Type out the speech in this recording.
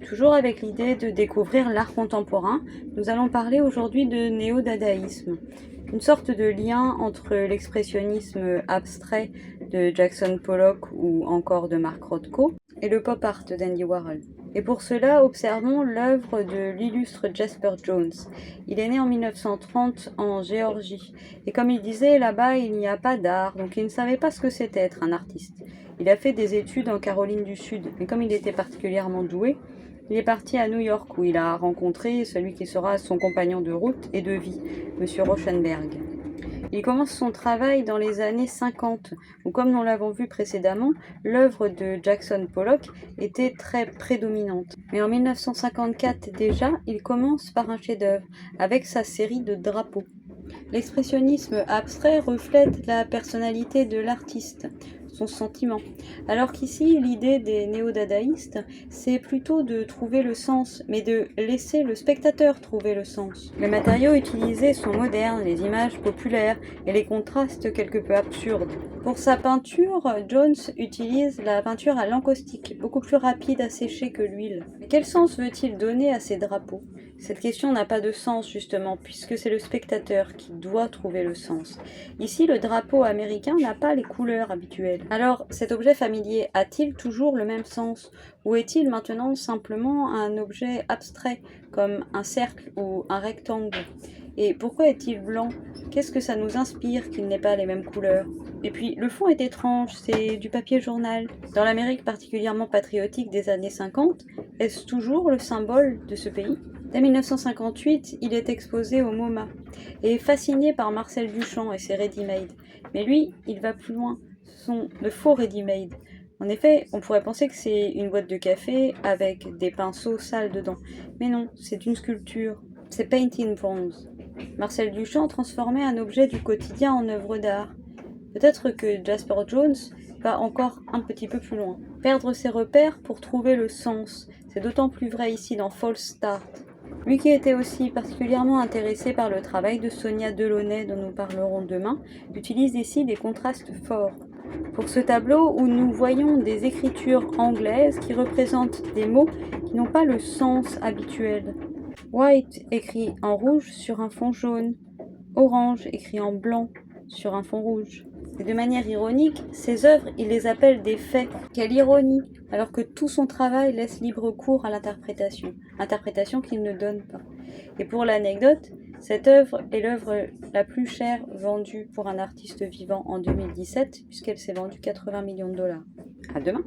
Toujours avec l'idée de découvrir l'art contemporain, nous allons parler aujourd'hui de néo-dadaïsme, une sorte de lien entre l'expressionnisme abstrait de Jackson Pollock ou encore de Mark Rothko et le pop art d'Andy Warhol. Et pour cela, observons l'œuvre de l'illustre Jasper Jones. Il est né en 1930 en Géorgie. Et comme il disait, là-bas, il n'y a pas d'art, donc il ne savait pas ce que c'était être un artiste. Il a fait des études en Caroline du Sud, mais comme il était particulièrement doué, il est parti à New York où il a rencontré celui qui sera son compagnon de route et de vie, M. Rauschenberg. Il commence son travail dans les années 50, où comme nous l'avons vu précédemment, l'œuvre de Jackson Pollock était très prédominante. Mais en 1954 déjà, il commence par un chef-d'œuvre, avec sa série de drapeaux. L'expressionnisme abstrait reflète la personnalité de l'artiste, son sentiment, alors qu'ici l'idée des néo-dadaïstes, c'est plutôt de trouver le sens, mais de laisser le spectateur trouver le sens. Les matériaux utilisés sont modernes, les images populaires et les contrastes quelque peu absurdes. Pour sa peinture, Jones utilise la peinture à l'encaustique, beaucoup plus rapide à sécher que l'huile. Mais quel sens veut-il donner à ces drapeaux ? Cette question n'a pas de sens justement, puisque c'est le spectateur qui doit trouver le sens. Ici, le drapeau américain n'a pas les couleurs habituelles. Alors, cet objet familier a-t-il toujours le même sens? Ou est-il maintenant simplement un objet abstrait, comme un cercle ou un rectangle? Et pourquoi est-il blanc? Qu'est-ce que ça nous inspire qu'il n'ait pas les mêmes couleurs? Et puis, le fond est étrange, c'est du papier journal. Dans l'Amérique particulièrement patriotique des années 50, est-ce toujours le symbole de ce pays? Dès 1958, il est exposé au MoMA et est fasciné par Marcel Duchamp et ses ready-made. Mais lui, il va plus loin, ce sont de faux ready-made. En effet, on pourrait penser que c'est une boîte de café avec des pinceaux sales dedans. Mais non, c'est une sculpture. C'est paint in bronze. Marcel Duchamp transformait un objet du quotidien en œuvre d'art. Peut-être que Jasper Jones va encore un petit peu plus loin. Perdre ses repères pour trouver le sens. C'est d'autant plus vrai ici dans False Start. Lui qui était aussi particulièrement intéressé par le travail de Sonia Delaunay dont nous parlerons demain, utilise ici des contrastes forts. Pour ce tableau où nous voyons des écritures anglaises qui représentent des mots qui n'ont pas le sens habituel. White écrit en rouge sur un fond jaune, orange écrit en blanc sur un fond rouge. Et de manière ironique, ces œuvres, il les appelle des faits. Quelle ironie, alors que tout son travail laisse libre cours à l'interprétation, interprétation qu'il ne donne pas. Et pour l'anecdote, cette œuvre est l'œuvre la plus chère vendue pour un artiste vivant en 2017, puisqu'elle s'est vendue 80 millions de dollars. À demain!